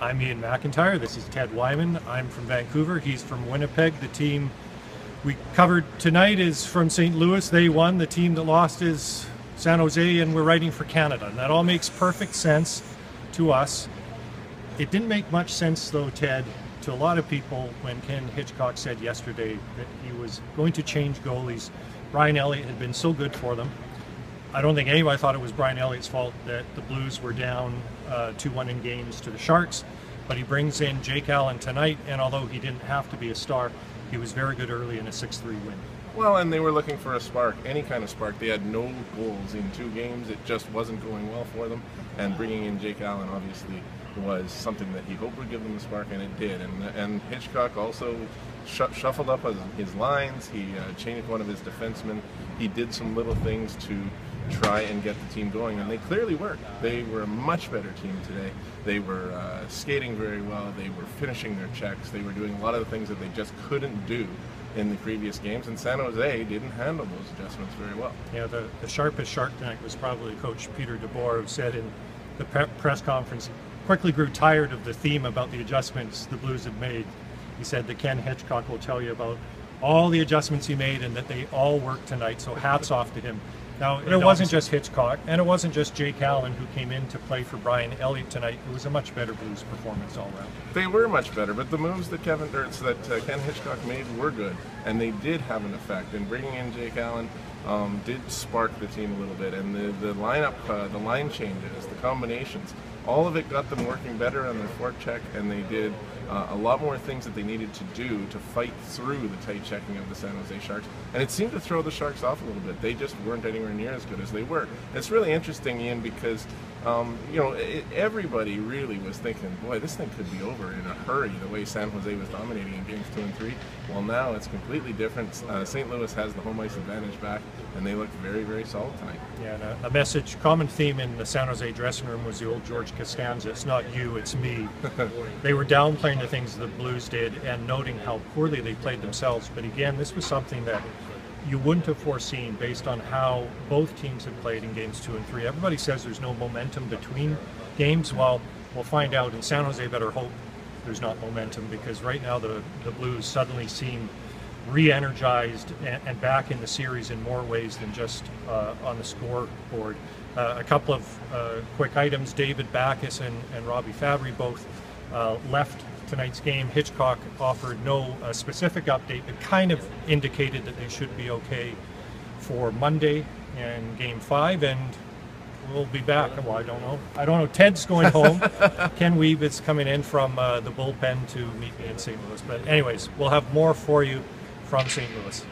I'm Ian McIntyre. This is Ted Wyman. I'm from Vancouver. He's from Winnipeg. The team we covered tonight is from St. Louis. They won. The team that lost is San Jose, and we're writing for Canada. And that all makes perfect sense to us. It didn't make much sense, though, Ted, to a lot of people when Ken Hitchcock said yesterday that he was going to change goalies. Brian Elliott had been so good for them. I don't think anybody thought it was Brian Elliott's fault that the Blues were down 2-1 in games to the Sharks, but he brings in Jake Allen tonight, and although he didn't have to be a star, he was very good early in a 6-3 win. Well, and they were looking for a spark, any kind of spark. They had no goals in 2 games. It just wasn't going well for them, and bringing in Jake Allen obviously was something that he hoped would give them a spark, and it did. And Hitchcock also shuffled up his lines. He changed one of his defensemen. He did some little things to try and get the team going, and they clearly worked. They were a much better team today. They were skating very well. They were finishing their checks. They were doing a lot of the things that they just couldn't do in the previous games, and San Jose didn't handle those adjustments very well. Yeah, the sharpest shark tonight was probably Coach Peter DeBoer, who said in the press conference, quickly grew tired of the theme about the adjustments the Blues had made. He said that Ken Hitchcock will tell you about all the adjustments he made and that they all worked tonight, so hats off to him. Now, it wasn't just Hitchcock, and it wasn't just Jake Allen who came in to play for Brian Elliott tonight. It was a much better Blues performance all around. They were much better, but the moves that Ken Hitchcock made were good, and they did have an effect. And bringing in Jake Allen did spark the team a little bit, and the lineup, the line changes, the combinations, all of it got them working better on their forecheck, and they did a lot more things that they needed to do to fight through the tight checking of the San Jose Sharks, and it seemed to throw the Sharks off a little bit. They just weren't anywhere near as good as they were. It's really interesting, Ian, because everybody really was thinking, boy, this thing could be over in a hurry, the way San Jose was dominating in games 2 and 3. Well, now it's completely different. St. Louis has the home ice advantage back, and they looked very, very solid tonight. Yeah, and a message, common theme in the San Jose dressing room was the old George Costanza, it's not you, it's me. They were downplaying the things the Blues did and noting how poorly they played themselves, but again, this was something that you wouldn't have foreseen based on how both teams had played in games 2 and 3. Everybody says there's no momentum between games. Well, we'll find out, and San Jose better hope there's not momentum, because right now the Blues suddenly seem re-energized and back in the series in more ways than just on the scoreboard. A couple of quick items. David Backes and Robbie Fabry both left tonight's game. Hitchcock offered no specific update, but kind of indicated that they should be okay for Monday and Game 5, and we'll be back. Well, I don't know. Ted's going home. Ken Wiebe is coming in from the bullpen to meet me in St. Louis. But anyways, we'll have more for you from St. Louis.